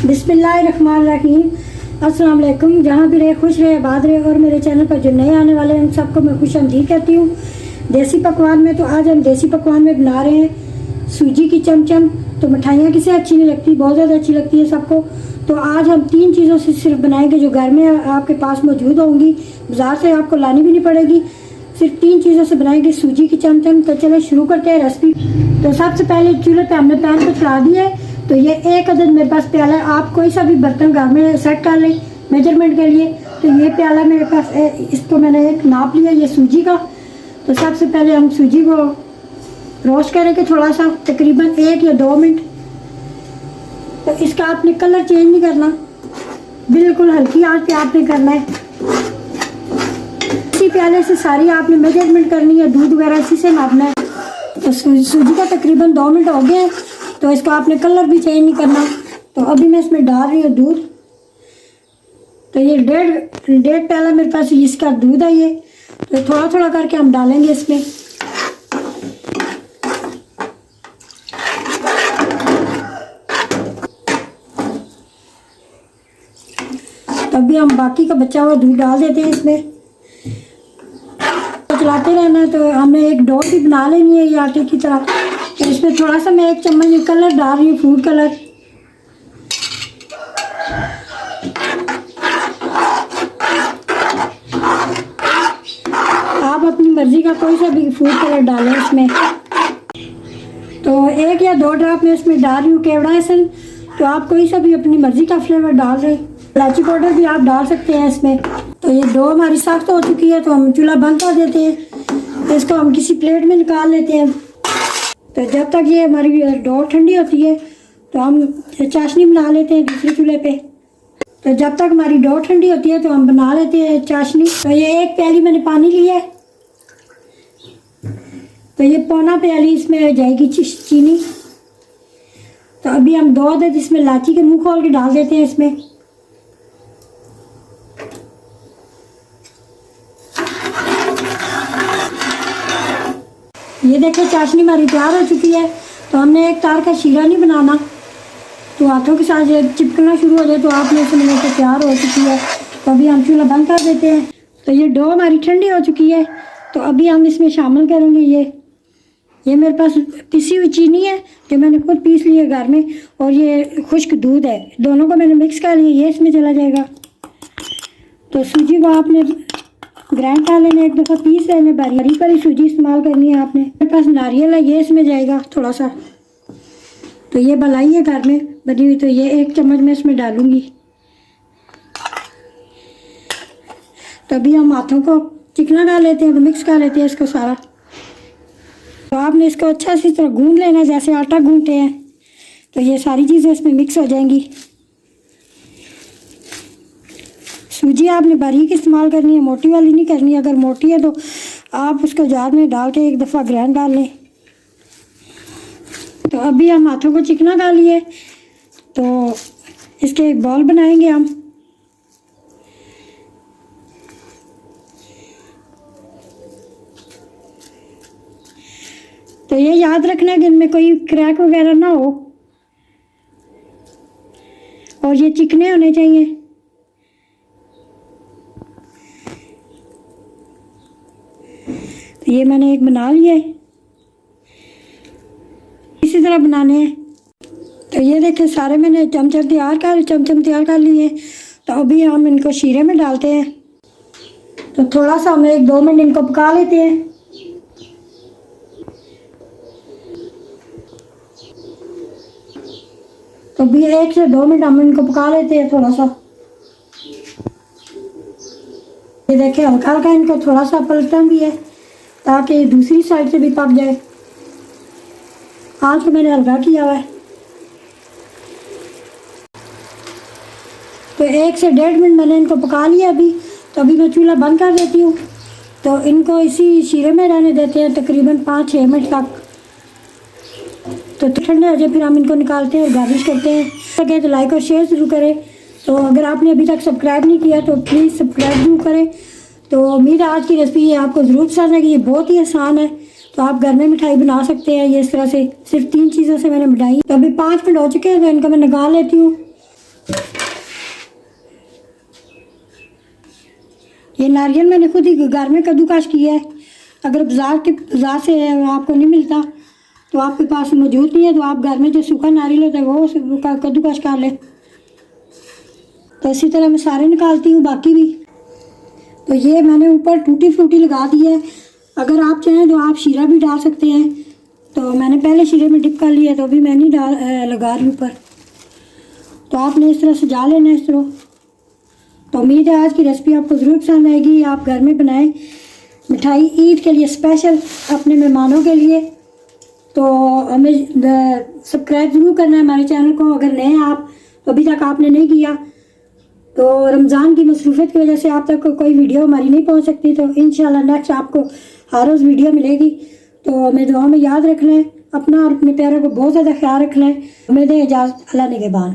बिस्मिल्लाहिर्रहमानिर्रहीम। अस्सलाम वालेकुम। जहाँ भी रहे खुश रहे, आबाद रहे। और मेरे चैनल पर जो नए आने वाले हैं उन सबको मैं खुश आमदीद कहती हूँ। देसी पकवान में तो आज हम देसी पकवान में बना रहे हैं सूजी की चमचम। तो मिठाइयाँ किसे अच्छी नहीं लगती, बहुत ज़्यादा अच्छी लगती है सबको। तो आज हम 3 चीज़ों से सिर्फ बनाएंगे जो घर में आपके पास मौजूद होंगी, बाज़ार से आपको लानी भी नहीं पड़ेगी। सिर्फ 3 चीज़ों से बनाएंगे सूजी की चमचम। तो चलो शुरू करते हैं रेसिपी। तो सबसे पहले चूल्हे पे हमने पैन को चढ़ा दिया है। तो ये 1 अदद मेरे पास प्याला है। आप कोई सा भी बर्तन घर में सेट कर लें मेजरमेंट के लिए। तो ये प्याला मेरे पास है, इसको मैंने एक नाप लिया ये सूजी का। तो सबसे पहले हम सूजी को रोस्ट करेंगे थोड़ा सा, तकरीबन 1 या 2 मिनट। तो इसका आपने कलर चेंज नहीं करना, बिल्कुल हल्की आंच पे आपने करना है। इसी प्याले से सारी आपने मेजरमेंट करनी है, दूध वगैरह इसी से नापना है। तो सूजी का तकरीबन 2 मिनट हो गए हैं। तो इसका आपने कलर भी चेंज नहीं करना। तो अभी मैं इसमें डाल रही हूँ दूध। तो ये डेढ़ प्याला मेरे पास इसका दूध है ये। तो थोड़ा थोड़ा करके हम डालेंगे इसमें। तो अभी हम बाकी का बचा हुआ दूध डाल देते हैं इसमें। तो चलाते रहना है। तो हमने एक डो भी बना लेनी है ये आटे की तरह। तो इसमें थोड़ा सा मैं 1 चम्मच कलर डाल रही हूँ, फूड कलर। आप अपनी मर्जी का कोई सा भी फूड कलर डालें इसमें। तो 1 या 2 ड्रॉप मैं इसमें डाल रही हूँ केवड़ा एसन। तो आप कोई सा भी अपनी मर्जी का फ्लेवर डाल रहे हैं। इलायची पाउडर भी आप डाल सकते हैं इसमें। तो ये डो हमारी सख्त हो चुकी है। तो हम चूल्हा बंद कर देते हैं। तो इसको हम किसी प्लेट में निकाल लेते हैं। तो जब तक ये हमारी डो ठंडी होती है तो हम चाशनी बना लेते हैं दूसरे चूल्हे पे। तो जब तक हमारी डो ठंडी होती है तो हम बना लेते हैं चाशनी। तो ये 1 प्याली मैंने पानी लिया है। तो ये पौना प्याली इसमें जाएगी चीनी। तो अभी हम 2 अदद इसमें इलायची के मुंह खोल के डाल देते हैं इसमें। ये देखिए चाशनी हमारी तैयार हो चुकी है। तो हमने एक तार का शीरा नहीं बनाना, तो हाथों के साथ चिपकना शुरू हो जाए तो आपने समझ के तैयार हो चुकी है। तो अभी हम चूल्हा बंद कर देते हैं। तो ये डो हमारी ठंडी हो चुकी है। तो अभी हम इसमें शामिल करेंगे ये मेरे पास पिसी हुई चीनी है जो मैंने खुद पीस ली है घर में, और ये खुश्क दूध है। दोनों को मैंने मिक्स कर लिया, ये इसमें चला जाएगा। तो सूजी को आपने ग्राइंड कर लेना, एक दफ़ा पीस लेने, बारीक वाली सूजी इस्तेमाल करनी है आपने। मेरे पास नारियल है, ये इसमें जाएगा थोड़ा सा। तो ये मलाई है घर में बनी हुई। तो ये 1 चम्मच मैं इसमें डालूंगी। तो अभी हम हाथों को चिकना डाल लेते हैं, तो मिक्स कर लेते हैं इसको सारा। तो आपने इसको अच्छा सी तरह गूंद लेना है जैसे आटा गूंदते हैं। तो ये सारी चीज़ें इसमें मिक्स हो जाएंगी। सूजी आपने बारीक इस्तेमाल करनी है, मोटी वाली नहीं करनी। अगर मोटी है तो आप उसको जार में डाल के एक दफ़ा ग्राइंड डाल लें। तो अभी हम हाथों को चिकना कर लिए। तो इसके एक बॉल बनाएंगे हम। तो ये याद रखना है कि इनमें कोई क्रैक वगैरह ना हो और ये चिकने होने चाहिए। तो ये मैंने एक बना लिया है, इसी तरह बनाने हैं। तो ये देखें सारे मैंने चमचम तैयार कर लिए। तो अभी हम इनको शीरे में डालते हैं। तो थोड़ा सा हम 1-2 मिनट इनको पका लेते हैं। तो भी 1 से 2 मिनट हम इनको पका लेते हैं थोड़ा सा। ये देखें हल्का हल्का इनको थोड़ा सा पलटना भी है ताकि दूसरी साइड से भी पक जाए। आज को मैंने हल्का किया हुआ है। तो 1 से 1.5 मिनट मैंने इनको पका लिया अभी। तो अभी मैं चूल्हा बंद कर देती हूँ। तो इनको इसी शीरे में रहने देते हैं तकरीबन 5-6 मिनट तक। तो ठंडे हो जाए फिर हम इनको निकालते हैं और गार्निश करते हैं। अगर तो लाइक और शेयर ज़रूर करें। तो अगर आपने अभी तक सब्सक्राइब नहीं किया तो प्लीज़ सब्सक्राइब ज़रूर करें। तो उम्मीद है आज की रेसिपी आपको ज़रूर पसंद है कि ये बहुत ही आसान है। तो आप घर में मिठाई बना सकते हैं ये इस तरह से। सिर्फ 3 चीज़ों से मैंने बनाई। तो अभी 5 मिनट हो चुके हैं तो इनको मैं निकाल लेती हूँ। ये नारियल मैंने खुद ही घर में कद्दूकस किया है। अगर बाज़ार से आपको नहीं मिलता तो आपके पास मौजूद नहीं है तो आप घर में जो सूखा नारियल होता है वो कद्दूकस कर लें। तो इसी तरह मैं सारे निकालती हूँ बाकी भी। तो ये मैंने ऊपर टूटी फ्रूटी लगा दी है। अगर आप चाहें तो आप शीरा भी डाल सकते हैं। तो मैंने पहले शीरे में डिप कर लिया तो अभी मैं नहीं लगा रही ऊपर। तो आपने इस तरह सजा लेना इस तरह। तो उम्मीद है आज की रेसिपी आपको ज़रूर पसंद आएगी। आप घर में बनाएं मिठाई ईद के लिए स्पेशल अपने मेहमानों के लिए। तो हमें सब्सक्राइब ज़रूर करना है हमारे चैनल को अगर नए हैं आप, तो अभी तक आपने नहीं किया। तो रमज़ान की मसरूफियत की वजह से आप तक कोई वीडियो हमारी नहीं पहुंच सकती। तो इंशाल्लाह नेक्स्ट आपको हर रोज़ वीडियो मिलेगी। तो हमें दुआ में याद रखना है अपना और अपने प्यारों को बहुत ज़्यादा ख्याल रखना है। हमें दें इजाज़त, अल्लाह निगहबान।